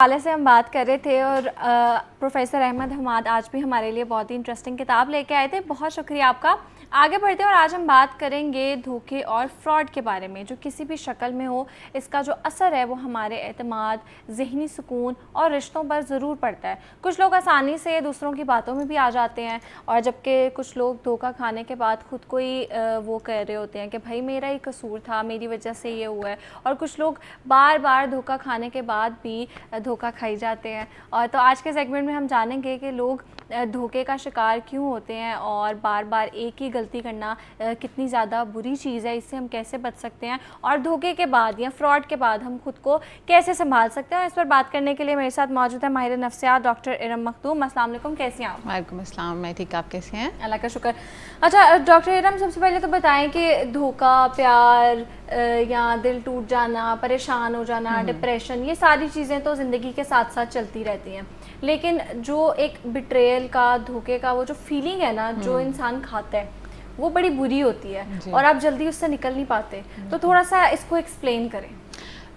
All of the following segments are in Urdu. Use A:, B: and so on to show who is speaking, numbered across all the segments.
A: حوالے سے ہم بات کر رہے تھے اور پروفیسر احمد حماد آج بھی ہمارے لیے بہت ہی انٹرسٹنگ کتاب لے کے آئے تھے. بہت شکریہ آپ کا. آگے بڑھتے ہیں اور آج ہم بات کریں گے دھوکے اور فراڈ کے بارے میں جو کسی بھی شکل میں ہو. اس کا جو اثر ہے وہ ہمارے اعتماد, ذہنی سکون اور رشتوں پر ضرور پڑتا ہے. کچھ لوگ آسانی سے دوسروں کی باتوں میں بھی آ جاتے ہیں اور جبکہ کچھ لوگ دھوکہ کھانے کے بعد خود کو ہی وہ کہہ رہے ہوتے ہیں کہ بھائی میرا ہی قصور تھا, میری وجہ سے یہ ہوا ہے. اور کچھ لوگ بار بار دھوکہ کھانے کے بعد بھی دھوکہ کھائی جاتے ہیں. اور تو آج کے سیگمنٹ میں ہم جانیں گے کہ لوگ دھوکے کا شکار کیوں ہوتے ہیں اور بار بار ایک ہی غلطی کرنا کتنی زیادہ بری چیز ہے, اس سے ہم کیسے بچ سکتے ہیں اور دھوکے کے بعد یا فراڈ کے بعد ہم خود کو کیسے سنبھال سکتے ہیں. اس پر بات کرنے کے لیے میرے ساتھ موجود ہے ماہر نفسیات ڈاکٹر ارم مختوم. السلام علیکم, کیسی ہیں آپ؟
B: وعلیکم السلام, میں ٹھیک, آپ کیسے ہیں؟
A: اللہ کا شکر. اچھا ڈاکٹر ارم, سب سے پہلے تو بتائیں کہ دھوکہ, پیار یا دل ٹوٹ جانا, پریشان ہو جانا, ڈپریشن, یہ ساری چیزیں تو زندگی کے ساتھ ساتھ چلتی رہتی ہیں, لیکن جو ایک بٹریل کا, دھوکے کا وہ جو فیلنگ ہے نا جو انسان کھاتا ہے وہ بڑی بری ہوتی ہے اور آپ جلدی اس سے نکل نہیں پاتے. تو تھوڑا سا اس کو ایکسپلین کریں.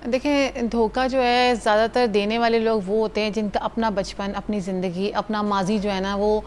B: دیکھیں, دھوکہ جو ہے زیادہ تر دینے والے لوگ وہ ہوتے ہیں جن کا اپنا بچپن, اپنی زندگی, اپنا ماضی جو ہے نا وہ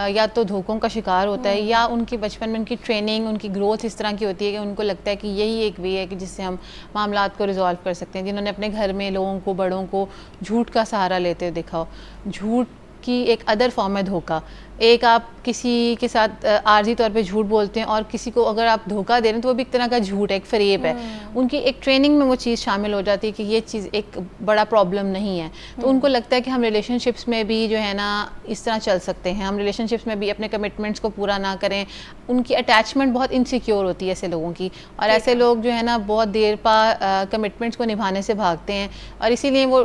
B: یا تو دھوکوں کا شکار ہوتا ہے یا ان کی بچپن میں ان کی ٹریننگ, ان کی گروتھ اس طرح کی ہوتی ہے کہ ان کو لگتا ہے کہ یہی ایک وے ہے کہ جس سے ہم معاملات کو ریزالو کر سکتے ہیں. جنہوں نے اپنے گھر میں لوگوں کو, بڑوں کو جھوٹ کا سہارا لیتے ہوئے دیکھا ہو. جھوٹ کی ایک ادر فارم ہے دھوکہ. ایک آپ کسی کے ساتھ عارضی طور پہ جھوٹ بولتے ہیں اور کسی کو اگر آپ دھوکہ دے رہے ہیں تو وہ بھی ایک طرح کا جھوٹ ہے, ایک فریب ہے. ان کی ایک ٹریننگ میں وہ چیز شامل ہو جاتی ہے کہ یہ چیز ایک بڑا پرابلم نہیں ہے. تو ان کو لگتا ہے کہ ہم ریلیشن شپس میں بھی جو ہے نا اس طرح چل سکتے ہیں, ہم ریلیشن شپس میں بھی اپنے کمٹمنٹس کو پورا نہ کریں. ان کی اٹیچمنٹ بہت انسیکیور ہوتی ہے ایسے لوگوں کی, اور ایسے لوگ جو ہے نا بہت دیر پا کمٹمنٹس کو نبھانے سے بھاگتے ہیں, اور اسی لیے وہ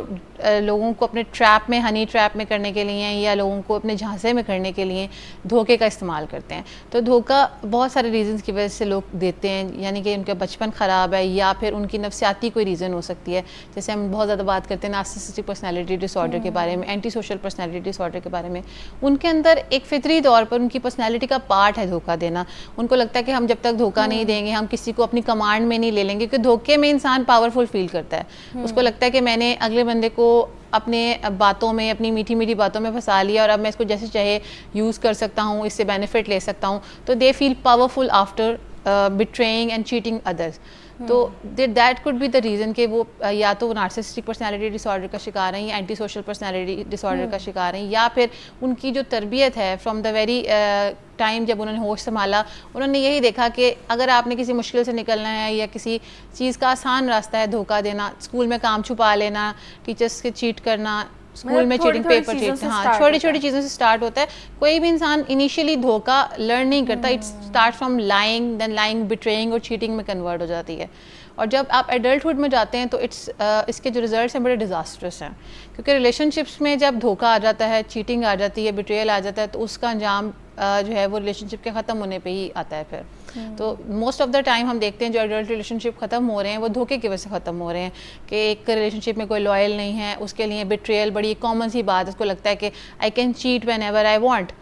B: لوگوں کو اپنے ٹریپ میں, ہنی ٹریپ میں کرنے کے لیے یا لوگوں کو اپنے جھانسے میں کرنے کے لیے دھوکے کا استعمال کرتے ہیں. تو دھوکہ بہت سارے ریزنس کی وجہ سے لوگ دیتے ہیں, یعنی کہ ان کا بچپن خراب ہے یا پھر ان کی نفسیاتی کوئی ریزن ہو سکتی ہے. جیسے ہم بہت زیادہ بات کرتے ہیں نارسسسٹک پرسنالٹی ڈس آرڈر کے بارے میں, اینٹی سوشل پرسنالٹی ڈس آرڈر کے بارے میں. ان کے اندر ایک فطری طور پر ان کی پرسنالٹی کا پارٹ ہے دھوکہ دینا. ان کو لگتا ہے کہ ہم جب تک دھوکہ نہیں دیں گے, ہم کسی کو اپنی کمانڈ میں نہیں لے لیں گے, کیونکہ دھوکے میں انسان پاورفل فیل کرتا ہے. اس کو لگتا ہے کہ میں نے اگلے بندے کو اپنے باتوں میں, اپنی میٹھی میٹھی باتوں میں پھنسا لیا اور اب میں اس کو جیسے چاہے یوز کر سکتا ہوں, اس سے بینیفٹ لے سکتا ہوں. تو they feel powerful after battering and cheating others. تو that could be the reason کہ وہ یا تو نارسسٹک پرسنالٹی ڈس آرڈر کا شکار ہیں یا اینٹی سوشل پرسنالٹی ڈس آرڈر کا شکار ہیں, یا پھر ان کی جو تربیت ہے فرام دا ویری ٹائم جب انہوں نے ہوش سنبھالا, انہوں نے یہی دیکھا کہ اگر آپ نے کسی مشکل سے نکلنا ہے یا کسی چیز کا آسان راستہ ہے دھوکہ دینا, اسکول میں کام چھپا لینا, ٹیچرس کے چیٹ کرنا, اسکول میں چیٹنگ, پیپر چیٹ, ہاں چھوٹی چھوٹی چیزوں سے اسٹارٹ ہوتا ہے. کوئی بھی انسان انیشیلی دھوکہ لرن نہیں کرتا, it start from lying, then lying, betraying اور چیٹنگ میں کنورٹ ہو جاتی ہے. اور جب آپ ایڈلٹہڈ میں جاتے ہیں تو اس کے جو ریزلٹس ہیں بڑے ڈیزاسٹرس ہیں, کیونکہ ریلیشن شپس میں جب دھوکہ آ جاتا ہے, چیٹنگ آ جاتی ہے, بٹریل آ جاتا ہے, تو اس کا انجام جو ہے وہ ریلیشن شپ کے ختم ہونے پہ ہی آتا ہے پھر. تو موسٹ آف دا ٹائم ہم دیکھتے ہیں جو ایڈلٹ ریلیشن شپ ختم ہو رہے ہیں وہ دھوکے کی وجہ سے ختم ہو رہے ہیں, کہ ایک ریلیشن شپ میں کوئی لائل نہیں ہے, اس کے لیے بٹریل بڑی کامن سی بات ہے. اس کو لگتا ہے کہ I can cheat whenever I want.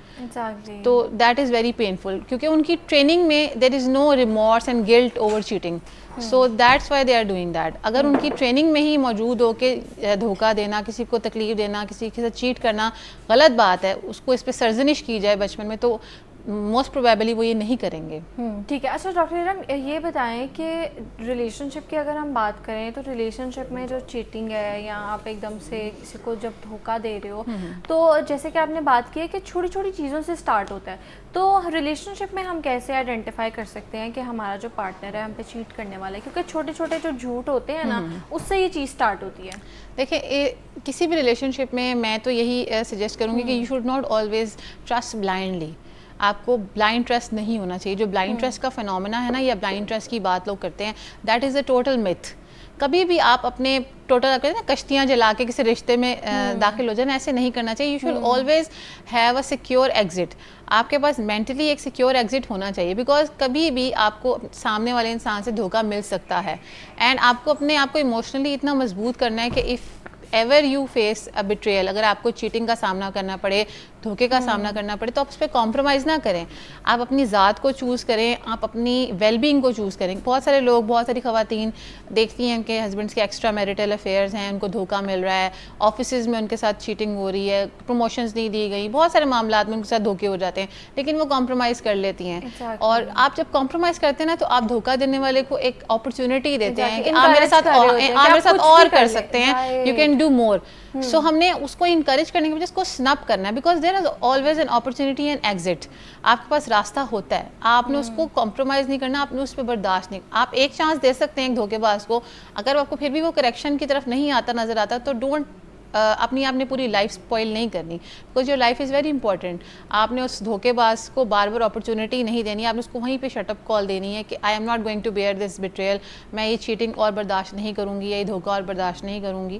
B: تو دیٹ از ویری پینفل, کیونکہ ان کی ٹریننگ میں there is no remorse and guilt over cheating. So that's why they are doing that. اگر ان کی ٹریننگ میں ہی موجود ہو کہ دھوکہ دینا, کسی کو تکلیف دینا, کسی کے ساتھ چیٹ کرنا غلط بات ہے, اس کو اس پہ سرزنش کی جائے بچپن میں, تو موسٹ پروبیبلی وہ یہ نہیں کریں گے.
A: ٹھیک ہے. اچھا ڈاکٹر ارم, یہ بتائیں کہ ریلیشن شپ کی اگر ہم بات کریں تو ریلیشن شپ میں جو چیٹنگ ہے یا آپ ایک دم سے کسی کو جب دھوکہ دے رہے ہو, تو جیسے کہ آپ نے بات کی ہے کہ چھوٹی چھوٹی چیزوں سے اسٹارٹ ہوتا ہے, تو ریلیشن شپ میں ہم کیسے آئیڈینٹیفائی کر سکتے ہیں کہ ہمارا جو پارٹنر ہے ہم پہ چیٹ کرنے والا ہے, کیونکہ چھوٹے چھوٹے جو جھوٹ ہوتے ہیں نا اس سے یہ چیز اسٹارٹ ہوتی ہے.
B: دیکھیں, کسی بھی ریلیشن شپ میں میں تو یہی سجیسٹ کروں گی کہ you should not always trust blindly. آپ کو بلائنڈ ٹرسٹ نہیں ہونا چاہیے. جو بلائنڈ ٹرسٹ کا فینومینا ہے نا, یا بلائنڈ ٹرسٹ کی بات لوگ کرتے ہیں, that is a total math. کبھی بھی آپ اپنے ٹوٹل کہتے ہیں نا کشتیاں جلا کے کسی رشتے میں داخل ہو جائیں, ایسے نہیں کرنا چاہیے. You should always have a secure exit. آپ کے پاس مینٹلی ایک سیکیور ایگزٹ ہونا چاہیے, بیکاز کبھی بھی آپ کو سامنے والے انسان سے دھوکہ مل سکتا ہے. اینڈ آپ کو اپنے آپ کو ایموشنلی اتنا مضبوط کرنا ہے کہ if ever you face a betrayal, اگر آپ کو چیٹنگ کا سامنا کرنا پڑے, دھوکے کا سامنا کرنا پڑے تو آپ اس پہ کمپرومائز نہ کریں. آپ اپنی ذات کو چوز کریں, آپ اپنی ویل بینگ کو چوز کریں. بہت سارے لوگ, بہت ساری خواتین دیکھتی ہیں کہ ہسبینڈس کے ایکسٹرا میریٹل افیئرز ہیں, ان کو دھوکہ مل رہا ہے, آفیسز میں ان کے ساتھ چیٹنگ ہو رہی ہے, پروموشنز نہیں دی گئی, بہت سارے معاملات میں ان کے ساتھ دھوکے ہو جاتے ہیں, لیکن وہ کمپرومائز کر لیتی ہیں. اور آپ جب کمپرومائز کرتے ہیں نا تو آپ دھوکہ دینے والے کو ایک اپرچونٹی دیتے ہیں کہ آپ میرے ساتھ اور کر سکتے ہیں, یو کین ڈو مور. سو ہم نے اس کو انکریج کرنے کے بجائے اس کو اسنپ کرنا ہے, because there is always an opportunity and exit. آپ کے پاس راستہ ہوتا ہے, آپ نے اس کو کمپرومائز نہیں کرنا, آپ نے اس پہ برداشت نہیں. آپ ایک چانس دے سکتے ہیں ایک دھوکے باز کو, اگر آپ کو پھر بھی وہ کریکشن کی طرف نہیں آتا نظر آتا تو ڈونٹ اپنی آپ نے پوری لائف اسپوائل نہیں کرنی, because your life is very important. آپ نے اس دھوکے باز کو بار بار اپرچونیٹی نہیں دینی, آپ نے اس کو وہیں پہ شٹ اپ کال دینی ہے کہ I am not going to bear this betrayal, میں یہ چیٹنگ اور برداشت نہیں کروں گی, یہ دھوکہ اور برداشت نہیں کروں گی.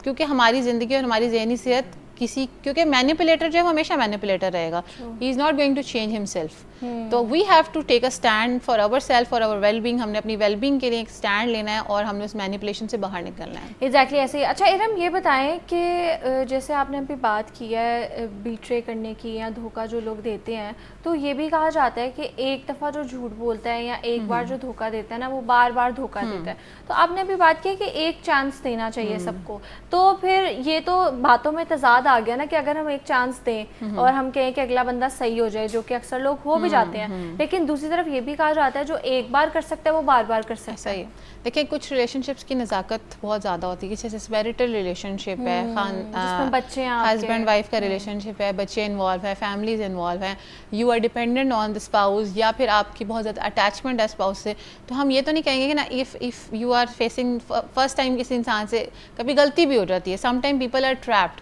B: کیونکہ ہماری زندگی اور ہماری ذہنی صحت کیونکہ مینیپولیٹر جو ہے وہ ہمیشہ مینیپولیٹر رہے گا, he is not going to change himself. تو we have to take a stand for our self, for our well being. ہم نے اپنی ویل بینگ کے لیے ایک اسٹینڈ لینا ہے اور ہم نے اس مینیپولیشن سے باہر نکلنا ہے.
A: ایگزیکٹلی ایسے ہی. اچھا ارم یہ بتائیں کہ جیسے آپ نے ابھی بات کی ہے بیٹرے کرنے کی یا دھوکہ جو لوگ دیتے ہیں, تو یہ بھی کہا جاتا ہے کہ ایک دفعہ جو جھوٹ بولتا ہے یا ایک بار جو دھوکہ دیتا ہے نا وہ بار بار دھوکہ دیتا ہے. تو آپ نے ابھی بات کی کہ ایک چانس دینا چاہیے سب کو, تو پھر یہ تو باتوں میں تضاد آ گیا نا کہ اگر ہم ایک چانس دیں اور ہم کہیں کہ اگلا بندہ صحیح ہو جائے, جو کہ اکثر لوگ ہو بھی جاتے ہیں, لیکن دوسری طرف یہ بھی کہا جاتا ہے جو ایک بار کر سکتا ہے وہ بار بار کر سکتا ہے.
B: صحیح. دیکھیں کچھ ریلیشن شپس کی نزاکت بہت زیادہ ہوتی ہے, جیسے میرٹل ریلیشن شپ ہے,
A: جس میں بچے ہیں,
B: ہسبینڈ وائف کا ریلیشن شپ ہے, بچے انوالو ہے, فیملیز انوالو ہیں, you are dependent on the spouse, یا پھر آپ کی بہت زیادہ اٹیچمنٹ ہے اسپاؤس سے. تو ہم یہ تو نہیں کہیں گے کہ نا if you are facing first time کسی انسان سے کبھی غلطی بھی ہو جاتی ہے. Some time people are trapped,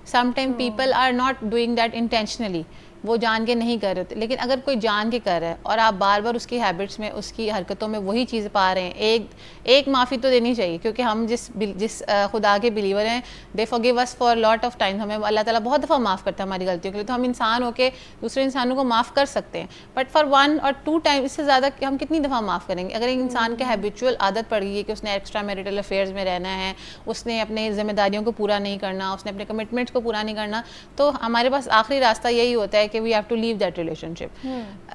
B: some time people are not doing that intentionally, وہ جان کے نہیں کر رہے تھے. لیکن اگر کوئی جان کے کر رہا ہے اور آپ بار بار اس کی ہیبٹس میں, اس کی حرکتوں میں وہی چیز پا رہے ہیں, ایک معافی تو دینی چاہیے, کیونکہ ہم جس خدا کے بلیور ہیں, دے forgive us for lot of time. ہمیں اللہ تعالیٰ بہت دفعہ معاف کرتا ہے ہماری غلطیوں کے لیے, تو ہم انسان ہو کے دوسرے انسانوں کو معاف کر سکتے ہیں, بٹ فار 1 اور 2 ٹائم, اس سے زیادہ ہم کتنی دفعہ معاف کریں گے؟ اگر ایک انسان کے ہیبیچول عادت پڑ گئی ہے کہ اس نے ایکسٹرا میریٹل افیئرز میں رہنا ہے, اس نے اپنے ذمہ داریوں کو پورا نہیں کرنا, اس نے اپنے کمٹمنٹس کو پورا نہیں کرنا, تو ہمارے پاس آخری راستہ یہی ہوتا ہے کہ we have to leave that relationship.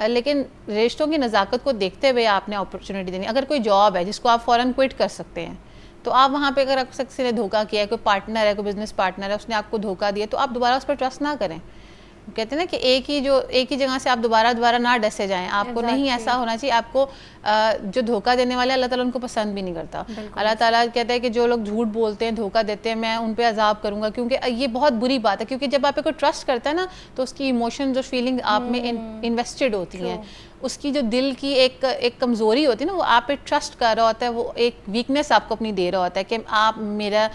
B: لیکن رشتوں کی نزاکت کو دیکھتے ہوئے آپ نے اپرچونیٹی دینی. اگر کوئی جاب ہے جس کو آپ فوراً کوئٹ کر سکتے ہیں, تو آپ وہاں پہ اگر کسی نے دھوکہ کیا ہے, کوئی پارٹنر ہے, کوئی بزنس پارٹنر ہے, اس نے آپ کو دھوکہ دیا, تو آپ دوبارہ اس پر ٹرسٹ نہ کریں. کہتے ہیں نا کہ ایک ہی جگہ سے آپ دوبارہ نہ ڈسے جائیں. آپ کو نہیں ایسا ہونا چاہیے. آپ کو جو دھوکہ دینے والے اللہ تعالیٰ ان کو پسند بھی نہیں کرتا. اللہ تعالیٰ کہتا ہے کہ جو لوگ جھوٹ بولتے ہیں, دھوکہ دیتے ہیں, میں ان پہ عذاب کروں گا. کیونکہ یہ بہت بری بات ہے, کیونکہ جب آپ پہ کوئی ٹرسٹ کرتا ہے نا, تو اس کی ایموشنز اور فیلنگ آپ میں انویسٹڈ ہوتی ہیں. اس کی جو دل کی ایک کمزوری ہوتی ہے نا, وہ آپ پہ ٹرسٹ کر رہا ہوتا ہے, وہ ایک ویکنیس آپ کو اپنی دے رہا ہوتا ہے کہ آپ میرے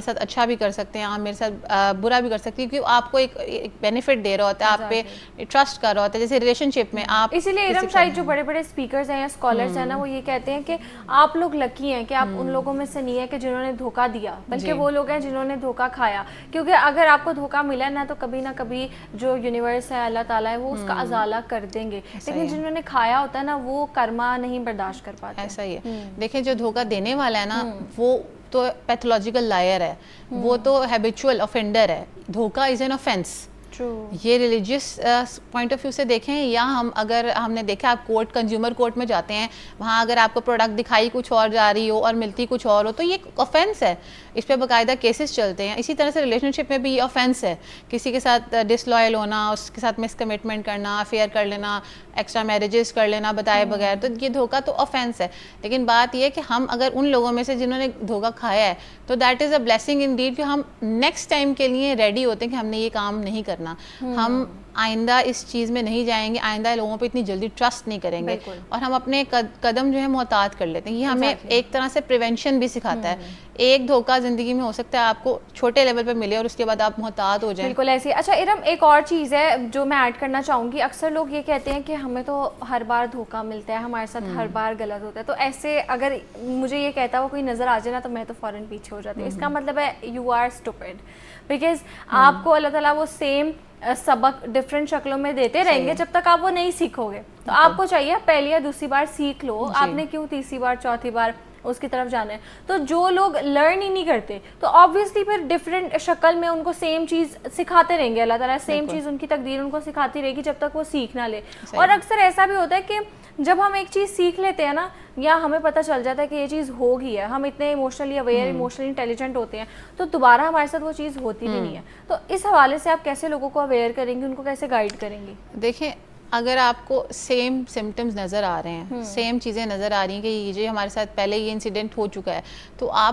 B: ساتھ اچھا بھی کر سکتے ہیں, آپ میرے ساتھ برا بھی کر سکتے ہیں, کیونکہ آپ کو ایک بینیفٹ دے رہا ہوتا ہے, آپ پہ ٹرسٹ کر رہا ہوتا ہے. جیسے ریلیشن شپ میں آپ,
A: اسی لیے ارم شاید جو بڑے بڑے اسپیکرز ہیں یا اسکالرز ہیں نا, وہ یہ کہتے ہیں کہ آپ لوگ لکی ہیں کہ آپ ان لوگوں میں سے نہیں ہے کہ جنہوں نے دھوکہ دیا, بلکہ وہ لوگ ہیں جنہوں نے دھوکہ کھایا. کیونکہ اگر آپ کو دھوکہ ملا نا, تو کبھی نہ کبھی جو یونیورس ہے, اللہ تعالیٰ ہے, وہ اس کا ازالہ کر دیں گے. لیکن جنہوں نے کھایا ہوتا ہے نا, وہ کرما نہیں برداشت کر پاتے.
B: ایسا ہی ہے. دیکھیں جو دھوکہ دینے والا ہے نا, وہ تو پیتھولوجیکل لائر ہے, وہ تو ہیبیچول offender ہے. دھوکہ از این offense. یہ ریلیجیس پوائنٹ آف ویو سے دیکھیں, یا اگر ہم نے دیکھا آپ کنزیومر کورٹ میں جاتے ہیں, وہاں اگر آپ کو پروڈکٹ دکھائی کچھ اور جا رہی ہو اور ملتی کچھ اور ہو, تو یہ آفینس ہے, اس پہ باقاعدہ کیسز چلتے ہیں. اسی طرح سے ریلیشن شپ میں بھی یہ آفینس ہے, کسی کے ساتھ ڈس لائل ہونا, اس کے ساتھ مس کمٹمنٹ کرنا, افیئر کر لینا, ایکسٹرا میرجز کر لینا بتائے بغیر, تو یہ دھوکہ تو آفینس ہے. لیکن بات یہ ہے کہ ہم اگر ان لوگوں میں سے جنہوں نے دھوکہ کھایا ہے, تو that is a blessing indeed, کہ ہم نیکسٹ ٹائم کے لیے ریڈی ہوتے ہیں کہ ہم نے یہ کام نہیں کرنا, ہم آئندہ اس چیز میں نہیں جائیں گے, آئندہ لوگوں پہ اتنی جلدی ٹرسٹ نہیں کریں گے, اور ہم اپنے قدم جو ہے محتاط کر لیتے ہیں. یہ ہمیں ایک طرح سے پریونشن بھی سکھاتا ہے. ایک دھوکہ زندگی میں ہو سکتا ہے آپ کو چھوٹے لیول پہ ملے, اور اس کے بعد آپ محتاط ہو جائیں.
A: بالکل ایسی. اچھا ارم, ایک اور چیز ہے جو میں ایڈ کرنا چاہوں گی. اکثر لوگ یہ کہتے ہیں کہ ہمیں تو ہر بار دھوکہ ملتا ہے, ہمارے ساتھ ہر بار غلط ہوتا ہے. تو ایسے اگر مجھے یہ کہتا ہوا کوئی نظر آ جائے نا, تو میں تو فوراً پیچھے ہو جاتی ہوں. اس کا مطلب ہے یو آر اسٹوپڈ, بیکاز آپ کو اللہ تعالیٰ وہ سیم سبق ڈفرینٹ شکلوں میں دیتے رہیں گے جب تک آپ وہ نہیں سیکھو گے. تو آپ کو چاہیے پہلی یا دوسری بار سیکھ لو, آپ نے کیوں تیسری بار چوتھی بار اس کی طرف جانا ہے. تو جو لوگ لرن ہی نہیں کرتے تو آبویسلی پھر ڈفرینٹ شکل میں ان کو سیم چیز سکھاتے رہیں گے اللہ تعالیٰ, سیم چیز ان کی تقدیر ان کو سکھاتی رہے گی جب تک وہ سیکھ نہ لے. اور اکثر ایسا بھی ہوتا ہے کہ جب ہم ایک چیز سیکھ لیتے ہیں نا, یا ہمیں پتہ چل جاتا ہے کہ یہ چیز ہو گئی ہے, ہم اتنے ایموشنلی اویئر, ایموشنلی انٹیلیجنٹ ہوتے ہیں, تو دوبارہ ہمارے ساتھ وہ چیز ہوتی بھی نہیں ہے. تو اس حوالے سے آپ کیسے لوگوں کو اویئر کریں گی, ان کو کیسے گائیڈ کریں گی؟
B: دیکھیں اگر آپ کو سیم سمٹمز نظر آ رہے ہیں, سیم چیزیں نظر آ رہی ہیں کہ یہ جو ہمارے ساتھ پہلے یہ انسیڈنٹ ہو چکا ہے, تو آپ